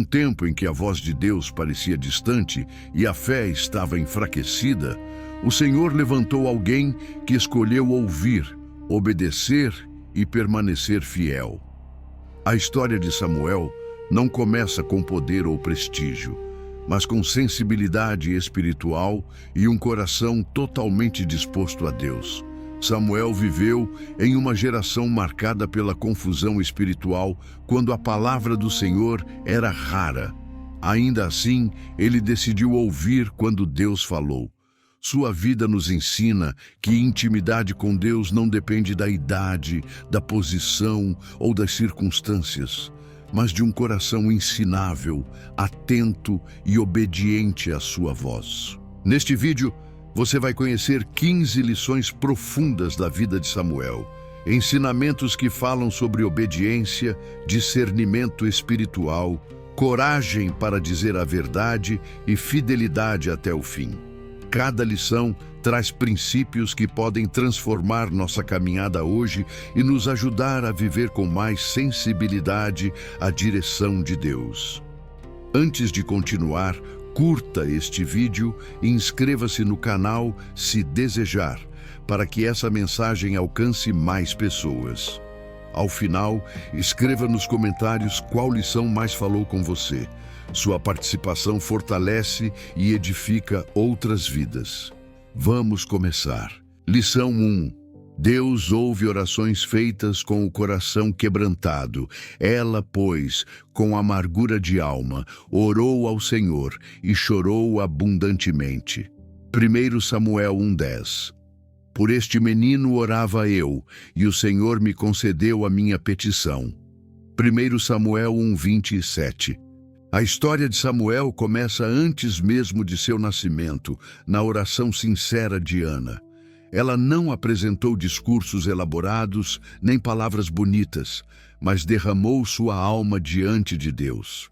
um tempo em que a voz de Deus parecia distante e a fé estava enfraquecida, o Senhor levantou alguém que escolheu ouvir, obedecer e permanecer fiel. A história de Samuel não começa com poder ou prestígio, mas com sensibilidade espiritual e um coração totalmente disposto a Deus. Samuel viveu em uma geração marcada pela confusão espiritual, quando a palavra do Senhor era rara. Ainda assim, ele decidiu ouvir quando Deus falou. Sua vida nos ensina que intimidade com Deus não depende da idade, da posição ou das circunstâncias, mas de um coração ensinável, atento e obediente à sua voz. Neste vídeo, você vai conhecer 15 lições profundas da vida de Samuel, ensinamentos que falam sobre obediência, discernimento espiritual, coragem para dizer a verdade e fidelidade até o fim. Cada lição traz princípios que podem transformar nossa caminhada hoje e nos ajudar a viver com mais sensibilidade a direção de Deus. Antes de continuar, curta este vídeo e inscreva-se no canal se desejar, para que essa mensagem alcance mais pessoas. Ao final, escreva nos comentários qual lição mais falou com você. Sua participação fortalece e edifica outras vidas. Vamos começar. Lição 1. Deus ouve orações feitas com o coração quebrantado. Ela, pois, com amargura de alma, orou ao Senhor e chorou abundantemente. 1 Samuel 1:10. Por este menino orava eu, e o Senhor me concedeu a minha petição. 1 Samuel 1:27. A história de Samuel começa antes mesmo de seu nascimento, na oração sincera de Ana. Ela não apresentou discursos elaborados, nem palavras bonitas, mas derramou sua alma diante de Deus.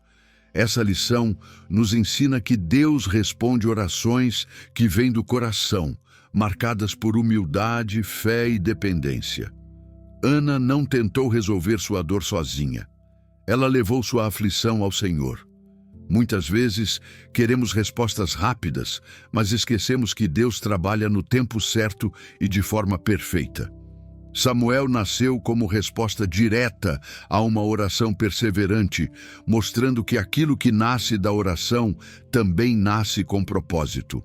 Essa lição nos ensina que Deus responde orações que vêm do coração, marcadas por humildade, fé e dependência. Ana não tentou resolver sua dor sozinha. Ela levou sua aflição ao Senhor. Muitas vezes queremos respostas rápidas, mas esquecemos que Deus trabalha no tempo certo e de forma perfeita. Samuel nasceu como resposta direta a uma oração perseverante, mostrando que aquilo que nasce da oração também nasce com propósito.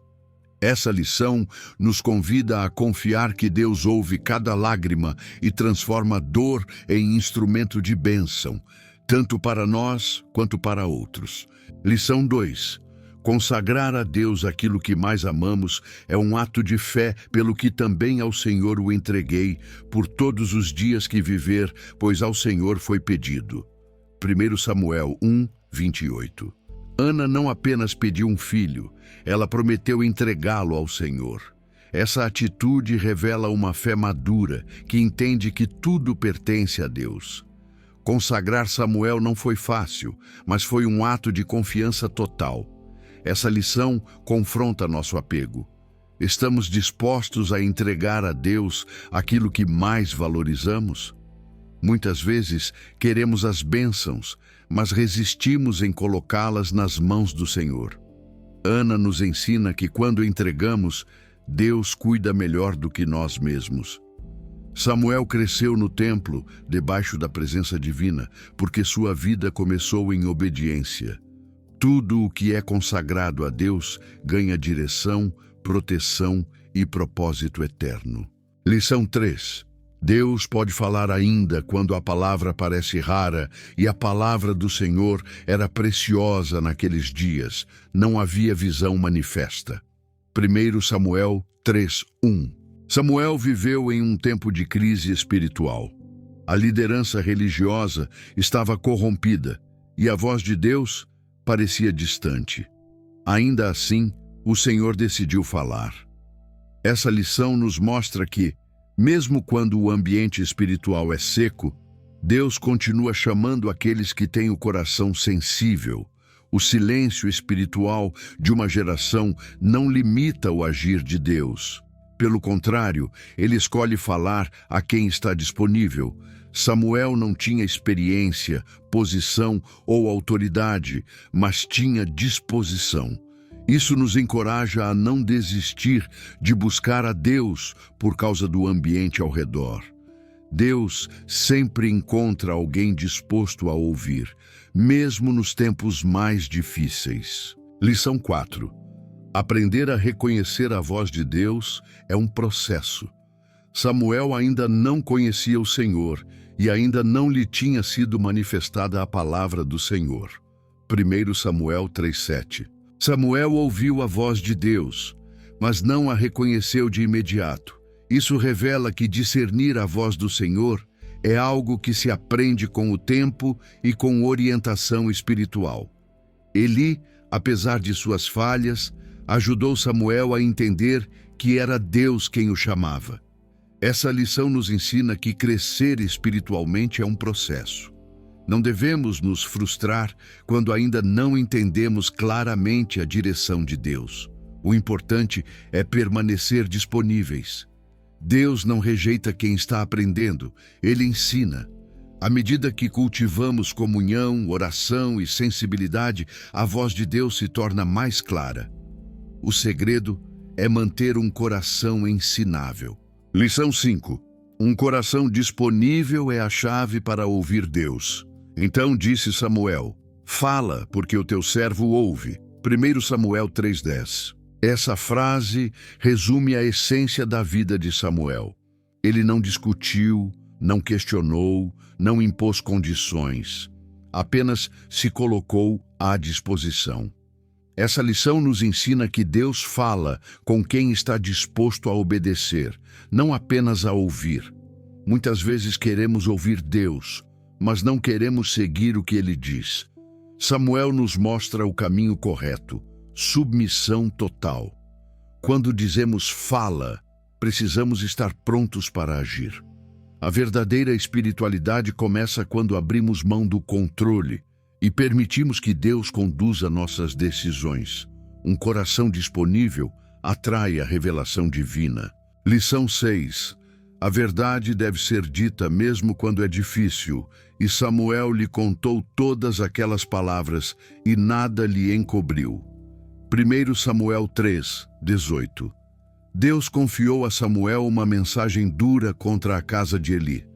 Essa lição nos convida a confiar que Deus ouve cada lágrima e transforma a dor em instrumento de bênção, tanto para nós quanto para outros. Lição 2. Consagrar a Deus aquilo que mais amamos é um ato de fé, pelo que também ao Senhor o entreguei, por todos os dias que viver, pois ao Senhor foi pedido. 1 Samuel 1:28. Ana não apenas pediu um filho, ela prometeu entregá-lo ao Senhor. Essa atitude revela uma fé madura, que entende que tudo pertence a Deus. Consagrar Samuel não foi fácil, mas foi um ato de confiança total. Essa lição confronta nosso apego. Estamos dispostos a entregar a Deus aquilo que mais valorizamos? Muitas vezes queremos as bênçãos, mas resistimos em colocá-las nas mãos do Senhor. Ana nos ensina que quando entregamos, Deus cuida melhor do que nós mesmos. Samuel cresceu no templo, debaixo da presença divina, porque sua vida começou em obediência. Tudo o que é consagrado a Deus ganha direção, proteção e propósito eterno. Lição 3. Deus pode falar ainda quando a palavra parece rara, e a palavra do Senhor era preciosa naqueles dias. Não havia visão manifesta. 1 Samuel 3:1. Samuel viveu em um tempo de crise espiritual. A liderança religiosa estava corrompida e a voz de Deus parecia distante. Ainda assim, o Senhor decidiu falar. Essa lição nos mostra que, mesmo quando o ambiente espiritual é seco, Deus continua chamando aqueles que têm o coração sensível. O silêncio espiritual de uma geração não limita o agir de Deus. Pelo contrário, ele escolhe falar a quem está disponível. Samuel não tinha experiência, posição ou autoridade, mas tinha disposição. Isso nos encoraja a não desistir de buscar a Deus por causa do ambiente ao redor. Deus sempre encontra alguém disposto a ouvir, mesmo nos tempos mais difíceis. Lição 4. Aprender a reconhecer a voz de Deus é um processo. Samuel ainda não conhecia o Senhor e ainda não lhe tinha sido manifestada a palavra do Senhor. 1 Samuel 3:7. Samuel ouviu a voz de Deus, mas não a reconheceu de imediato. Isso revela que discernir a voz do Senhor é algo que se aprende com o tempo e com orientação espiritual. Eli, apesar de suas falhas, ajudou Samuel a entender que era Deus quem o chamava. Essa lição nos ensina que crescer espiritualmente é um processo. Não devemos nos frustrar quando ainda não entendemos claramente a direção de Deus. O importante é permanecer disponíveis. Deus não rejeita quem está aprendendo, Ele ensina. À medida que cultivamos comunhão, oração e sensibilidade, a voz de Deus se torna mais clara. O segredo é manter um coração ensinável. Lição 5. Um coração disponível é a chave para ouvir Deus. Então disse Samuel: fala, porque o teu servo ouve. 1 Samuel 3:10. Essa frase resume a essência da vida de Samuel. Ele não discutiu, não questionou, não impôs condições. Apenas se colocou à disposição. Essa lição nos ensina que Deus fala com quem está disposto a obedecer, não apenas a ouvir. Muitas vezes queremos ouvir Deus, mas não queremos seguir o que Ele diz. Samuel nos mostra o caminho correto, submissão total. Quando dizemos fala, precisamos estar prontos para agir. A verdadeira espiritualidade começa quando abrimos mão do controle e permitimos que Deus conduza nossas decisões. Um coração disponível atrai a revelação divina. Lição 6. A verdade deve ser dita mesmo quando é difícil, e Samuel lhe contou todas aquelas palavras e nada lhe encobriu. 1 Samuel 3:18. Deus confiou a Samuel uma mensagem dura contra a casa de Eli.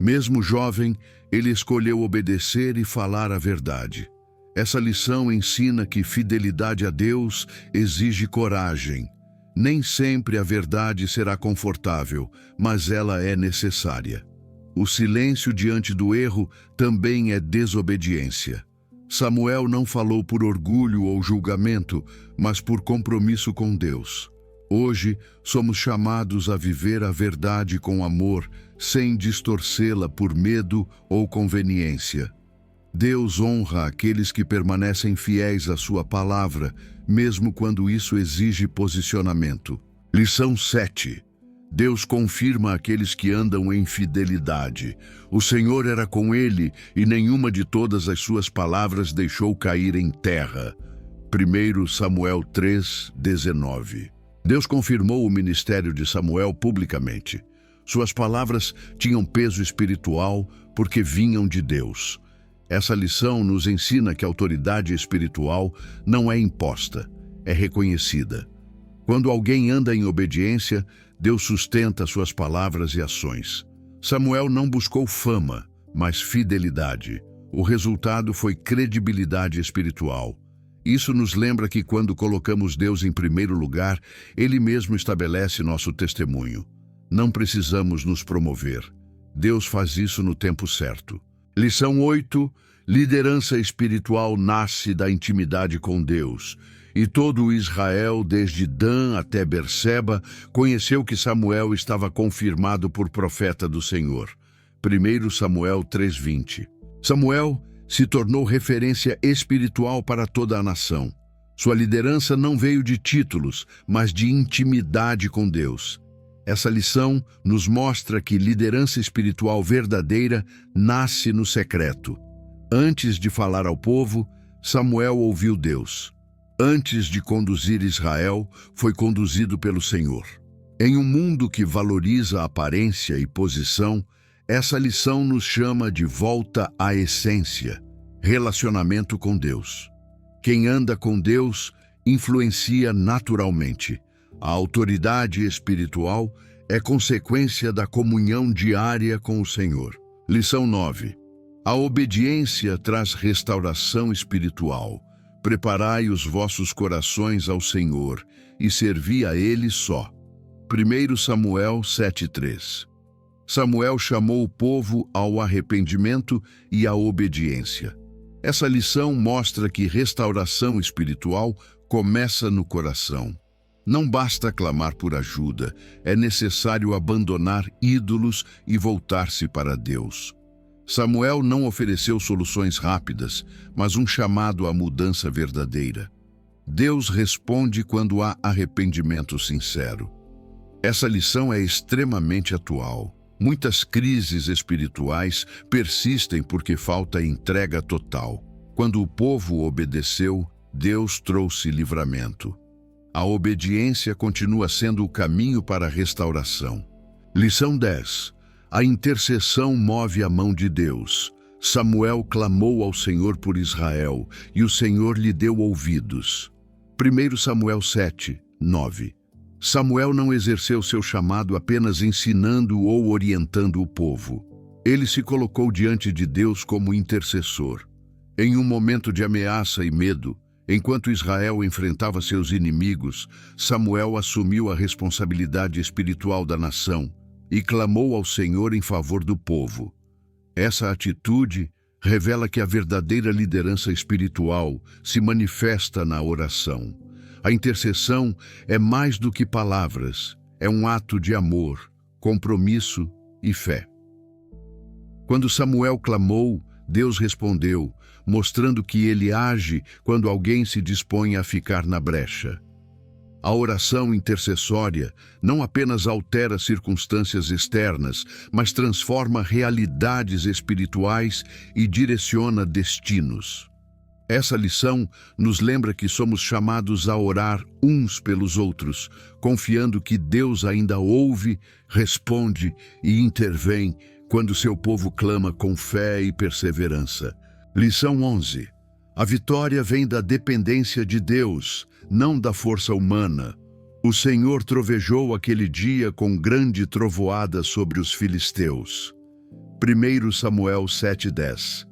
Mesmo jovem, ele escolheu obedecer e falar a verdade. Essa lição ensina que fidelidade a Deus exige coragem. Nem sempre a verdade será confortável, mas ela é necessária. O silêncio diante do erro também é desobediência. Samuel não falou por orgulho ou julgamento, mas por compromisso com Deus. Hoje, somos chamados a viver a verdade com amor, sem distorcê-la por medo ou conveniência. Deus honra aqueles que permanecem fiéis à sua palavra, mesmo quando isso exige posicionamento. Lição 7. Deus confirma aqueles que andam em fidelidade. O Senhor era com ele e nenhuma de todas as suas palavras deixou cair em terra. 1 Samuel 3:19. Deus confirmou o ministério de Samuel publicamente. Suas palavras tinham peso espiritual porque vinham de Deus. Essa lição nos ensina que a autoridade espiritual não é imposta, é reconhecida. Quando alguém anda em obediência, Deus sustenta suas palavras e ações. Samuel não buscou fama, mas fidelidade. O resultado foi credibilidade espiritual. Isso nos lembra que quando colocamos Deus em primeiro lugar, Ele mesmo estabelece nosso testemunho. Não precisamos nos promover. Deus faz isso no tempo certo. Lição 8. Liderança espiritual nasce da intimidade com Deus. E todo Israel, desde Dan até Berseba, conheceu que Samuel estava confirmado por profeta do Senhor. 1 Samuel 3:20. Samuel se tornou referência espiritual para toda a nação. Sua liderança não veio de títulos, mas de intimidade com Deus. Essa lição nos mostra que liderança espiritual verdadeira nasce no secreto. Antes de falar ao povo, Samuel ouviu Deus. Antes de conduzir Israel, foi conduzido pelo Senhor. Em um mundo que valoriza aparência e posição, Essa lição nos chama de volta à essência, relacionamento com Deus. Quem anda com Deus influencia naturalmente. A autoridade espiritual é consequência da comunhão diária com o Senhor. Lição 9. A obediência traz restauração espiritual. Preparai os vossos corações ao Senhor e servi a Ele só. 1 Samuel 7:3. Samuel chamou o povo ao arrependimento e à obediência. Essa lição mostra que restauração espiritual começa no coração. Não basta clamar por ajuda, é necessário abandonar ídolos e voltar-se para Deus. Samuel não ofereceu soluções rápidas, mas um chamado à mudança verdadeira. Deus responde quando há arrependimento sincero. Essa lição é extremamente atual. Muitas crises espirituais persistem porque falta entrega total. Quando o povo obedeceu, Deus trouxe livramento. A obediência continua sendo o caminho para a restauração. Lição 10. A intercessão move a mão de Deus. Samuel clamou ao Senhor por Israel, e o Senhor lhe deu ouvidos. 1 Samuel 7:9. Samuel não exerceu seu chamado apenas ensinando ou orientando o povo. Ele se colocou diante de Deus como intercessor. Em um momento de ameaça e medo, enquanto Israel enfrentava seus inimigos, Samuel assumiu a responsabilidade espiritual da nação e clamou ao Senhor em favor do povo. Essa atitude revela que a verdadeira liderança espiritual se manifesta na oração. A intercessão é mais do que palavras, é um ato de amor, compromisso e fé. Quando Samuel clamou, Deus respondeu, mostrando que ele age quando alguém se dispõe a ficar na brecha. A oração intercessória não apenas altera circunstâncias externas, mas transforma realidades espirituais e direciona destinos. Essa lição nos lembra que somos chamados a orar uns pelos outros, confiando que Deus ainda ouve, responde e intervém quando seu povo clama com fé e perseverança. Lição 11. A vitória vem da dependência de Deus, não da força humana. O Senhor trovejou aquele dia com grande trovoada sobre os filisteus. 1 Samuel 7:10.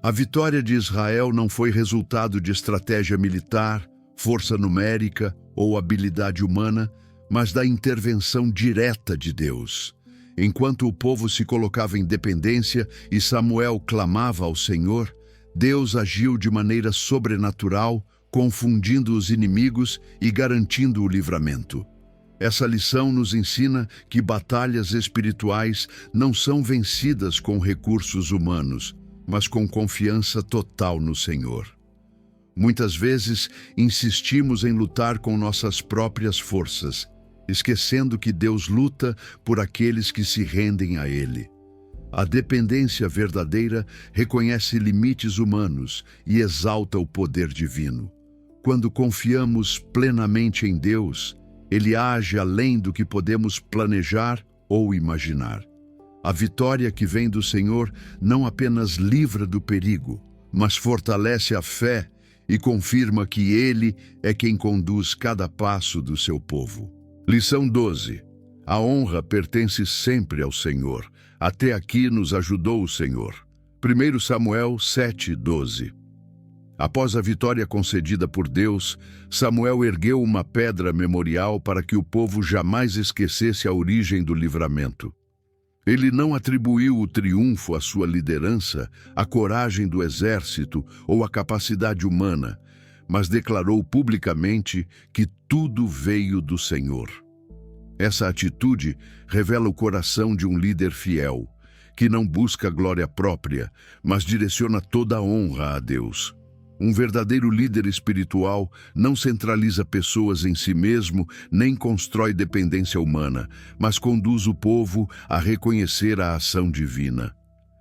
A vitória de Israel não foi resultado de estratégia militar, força numérica ou habilidade humana, mas da intervenção direta de Deus. Enquanto o povo se colocava em dependência e Samuel clamava ao Senhor, Deus agiu de maneira sobrenatural, confundindo os inimigos e garantindo o livramento. Essa lição nos ensina que batalhas espirituais não são vencidas com recursos humanos, mas com confiança total no Senhor. Muitas vezes insistimos em lutar com nossas próprias forças, esquecendo que Deus luta por aqueles que se rendem a Ele. A dependência verdadeira reconhece limites humanos e exalta o poder divino. Quando confiamos plenamente em Deus, Ele age além do que podemos planejar ou imaginar. A vitória que vem do Senhor não apenas livra do perigo, mas fortalece a fé e confirma que Ele é quem conduz cada passo do seu povo. Lição 12. A honra pertence sempre ao Senhor. Até aqui nos ajudou o Senhor. 1 Samuel 7:12. Após a vitória concedida por Deus, Samuel ergueu uma pedra memorial para que o povo jamais esquecesse a origem do livramento. Ele não atribuiu o triunfo à sua liderança, à coragem do exército ou à capacidade humana, mas declarou publicamente que tudo veio do Senhor. Essa atitude revela o coração de um líder fiel, que não busca glória própria, mas direciona toda a honra a Deus. Um verdadeiro líder espiritual não centraliza pessoas em si mesmo, nem constrói dependência humana, mas conduz o povo a reconhecer a ação divina.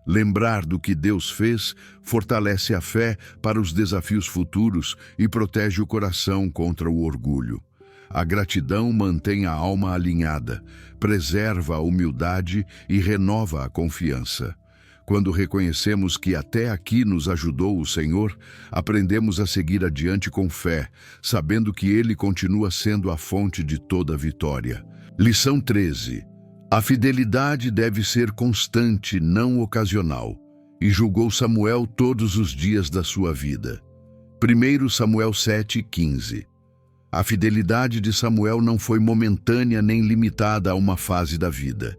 Lembrar do que Deus fez fortalece a fé para os desafios futuros e protege o coração contra o orgulho. A gratidão mantém a alma alinhada, preserva a humildade e renova a confiança. Quando reconhecemos que até aqui nos ajudou o Senhor, aprendemos a seguir adiante com fé, sabendo que Ele continua sendo a fonte de toda vitória. Lição 13. A fidelidade deve ser constante, não ocasional. E julgou Samuel todos os dias da sua vida. 1 Samuel 7:15. A fidelidade de Samuel não foi momentânea nem limitada a uma fase da vida.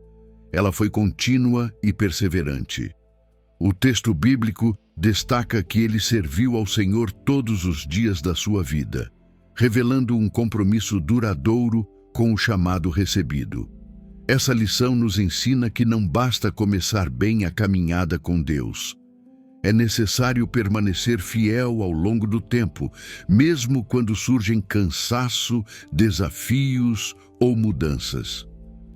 Ela foi contínua e perseverante. O texto bíblico destaca que ele serviu ao Senhor todos os dias da sua vida, revelando um compromisso duradouro com o chamado recebido. Essa lição nos ensina que não basta começar bem a caminhada com Deus. É necessário permanecer fiel ao longo do tempo, mesmo quando surgem cansaço, desafios ou mudanças.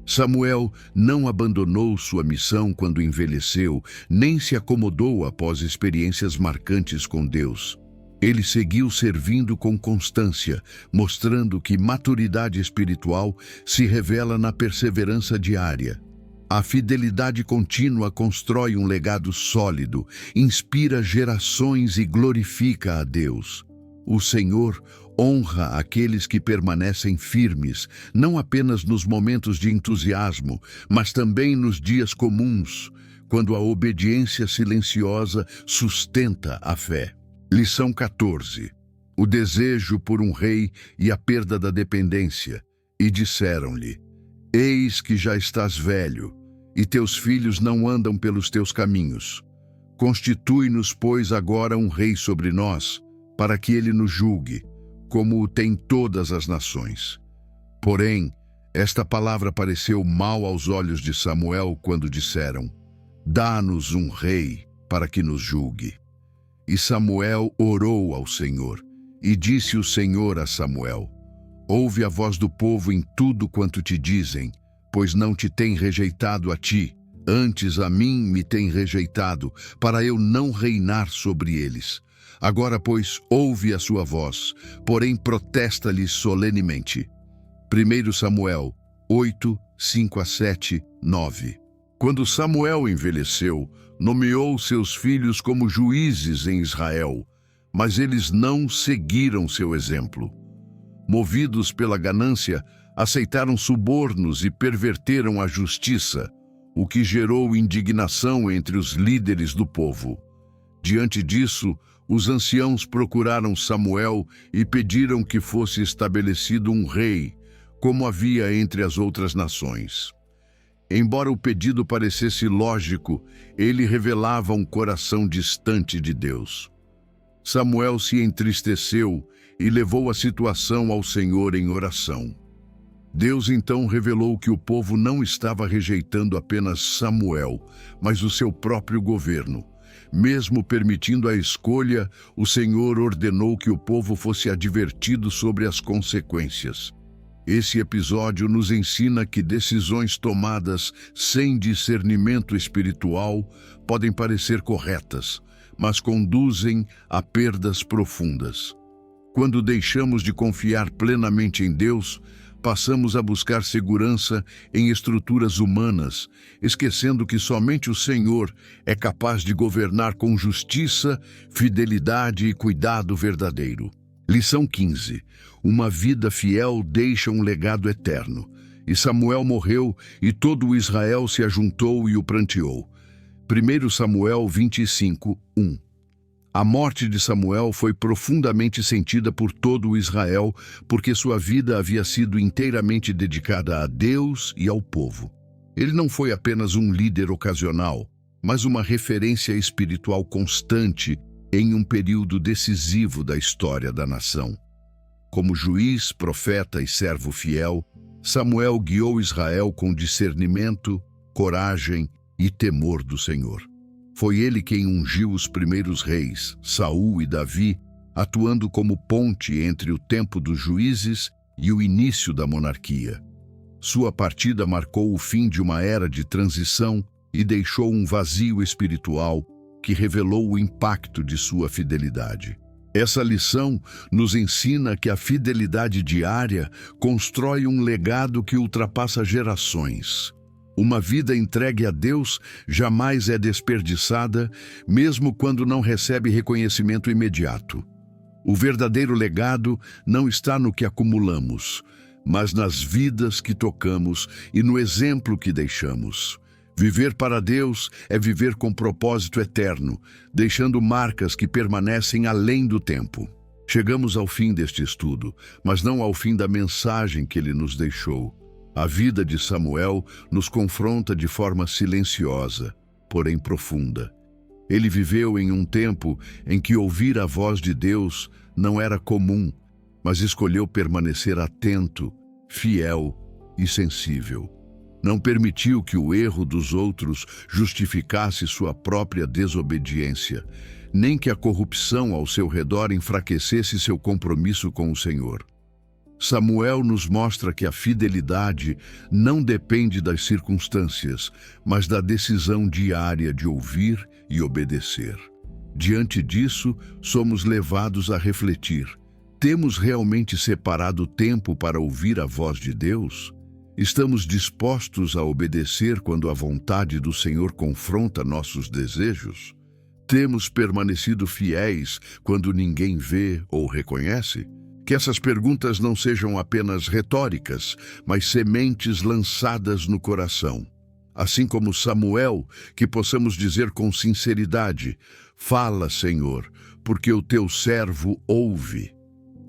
Samuel não abandonou sua missão quando envelheceu, nem se acomodou após experiências marcantes com Deus. Ele seguiu servindo com constância, mostrando que maturidade espiritual se revela na perseverança diária. A fidelidade contínua constrói um legado sólido, inspira gerações e glorifica a Deus. O Senhor honra aqueles que permanecem firmes, não apenas nos momentos de entusiasmo, mas também nos dias comuns, quando a obediência silenciosa sustenta a fé. Lição 14. O desejo por um rei e a perda da dependência. E disseram-lhe: Eis que já estás velho, e teus filhos não andam pelos teus caminhos. Constitui-nos, pois, agora um rei sobre nós, para que ele nos julgue, como o tem todas as nações. Porém, esta palavra pareceu mal aos olhos de Samuel quando disseram: Dá-nos um rei para que nos julgue. E Samuel orou ao Senhor, e disse o Senhor a Samuel: Ouve a voz do povo em tudo quanto te dizem, pois não te tem rejeitado a ti, antes a mim me tem rejeitado, para eu não reinar sobre eles. Agora, pois, ouve a sua voz, porém protesta-lhes solenemente. 1 Samuel 8, 5-7, 9. Quando Samuel envelheceu, nomeou seus filhos como juízes em Israel, mas eles não seguiram seu exemplo. Movidos pela ganância, aceitaram subornos e perverteram a justiça, o que gerou indignação entre os líderes do povo. Diante disso, os anciãos procuraram Samuel e pediram que fosse estabelecido um rei, como havia entre as outras nações. Embora o pedido parecesse lógico, ele revelava um coração distante de Deus. Samuel se entristeceu e levou a situação ao Senhor em oração. Deus então revelou que o povo não estava rejeitando apenas Samuel, mas o seu próprio governo. Mesmo permitindo a escolha, o Senhor ordenou que o povo fosse advertido sobre as consequências. Esse episódio nos ensina que decisões tomadas sem discernimento espiritual podem parecer corretas, mas conduzem a perdas profundas. Quando deixamos de confiar plenamente em Deus, passamos a buscar segurança em estruturas humanas, esquecendo que somente o Senhor é capaz de governar com justiça, fidelidade e cuidado verdadeiro. Lição 15. Uma vida fiel deixa um legado eterno. E Samuel morreu, e todo o Israel se ajuntou e o pranteou. 1 Samuel 25, 1. A morte de Samuel foi profundamente sentida por todo o Israel, porque sua vida havia sido inteiramente dedicada a Deus e ao povo. Ele não foi apenas um líder ocasional, mas uma referência espiritual constante em um período decisivo da história da nação. Como juiz, profeta e servo fiel, Samuel guiou Israel com discernimento, coragem e temor do Senhor. Foi ele quem ungiu os primeiros reis, Saul e Davi, atuando como ponte entre o tempo dos juízes e o início da monarquia. Sua partida marcou o fim de uma era de transição e deixou um vazio espiritual que revelou o impacto de sua fidelidade. Essa lição nos ensina que a fidelidade diária constrói um legado que ultrapassa gerações. Uma vida entregue a Deus jamais é desperdiçada, mesmo quando não recebe reconhecimento imediato. O verdadeiro legado não está no que acumulamos, mas nas vidas que tocamos e no exemplo que deixamos. Viver para Deus é viver com propósito eterno, deixando marcas que permanecem além do tempo. Chegamos ao fim deste estudo, mas não ao fim da mensagem que ele nos deixou. A vida de Samuel nos confronta de forma silenciosa, porém profunda. Ele viveu em um tempo em que ouvir a voz de Deus não era comum, mas escolheu permanecer atento, fiel e sensível. Não permitiu que o erro dos outros justificasse sua própria desobediência, nem que a corrupção ao seu redor enfraquecesse seu compromisso com o Senhor. Samuel nos mostra que a fidelidade não depende das circunstâncias, mas da decisão diária de ouvir e obedecer. Diante disso, somos levados a refletir: temos realmente separado tempo para ouvir a voz de Deus? Estamos dispostos a obedecer quando a vontade do Senhor confronta nossos desejos? Temos permanecido fiéis quando ninguém vê ou reconhece? Que essas perguntas não sejam apenas retóricas, mas sementes lançadas no coração. Assim como Samuel, que possamos dizer com sinceridade: fala, Senhor, porque o teu servo ouve.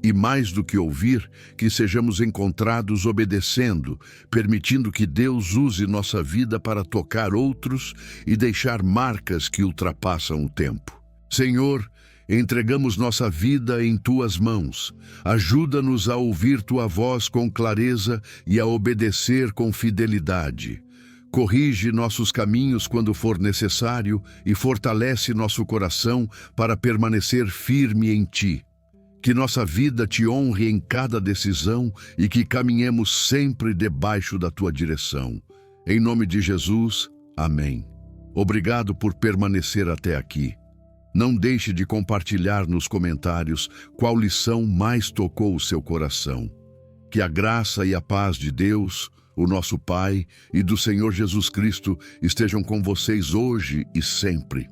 E mais do que ouvir, que sejamos encontrados obedecendo, permitindo que Deus use nossa vida para tocar outros e deixar marcas que ultrapassam o tempo. Senhor, entregamos nossa vida em Tuas mãos. Ajuda-nos a ouvir Tua voz com clareza e a obedecer com fidelidade. Corrige nossos caminhos quando for necessário e fortalece nosso coração para permanecer firme em Ti. Que nossa vida Te honre em cada decisão e que caminhemos sempre debaixo da Tua direção. Em nome de Jesus, amém. Obrigado por permanecer até aqui. Não deixe de compartilhar nos comentários qual lição mais tocou o seu coração. Que a graça e a paz de Deus, o nosso Pai, e do Senhor Jesus Cristo estejam com vocês hoje e sempre.